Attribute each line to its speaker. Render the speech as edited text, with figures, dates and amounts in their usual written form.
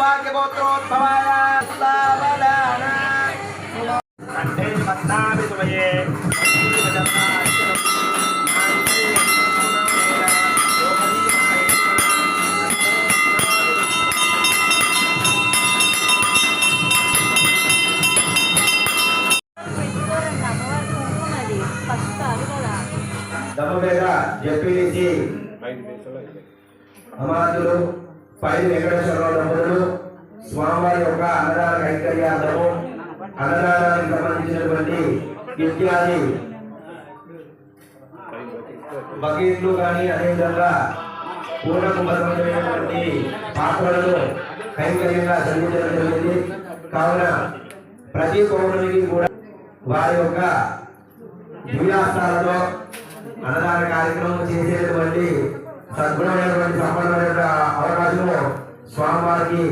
Speaker 1: సౌభాగ్యపుత్రోద్భవాయ సావధాన కంఠే పద్మామి సుమయే దమ్మపేట జెపిసి అమాతులు పై వెంకటేశ్వరరావు దంపతులు స్వామివారి యొక్క అన్నదాన కైంకర్యార్థము అన్నదానానికి సంబంధించినటువంటి ఇత్యాది బకెట్లు కానీ అదేవిధంగా పూర్ణకుంభమైనటువంటి పాత్రలను కైంకర్యంగా చెల్లించడం జరిగింది. కావున ప్రతి పౌరునికి కూడా వారి యొక్క దివ్యాస్తాలతో అన్నదాన కార్యక్రమం చేసేటువంటి సద్గుణమైనటువంటి సంపన్నమైన అవకాశము స్వామివారికి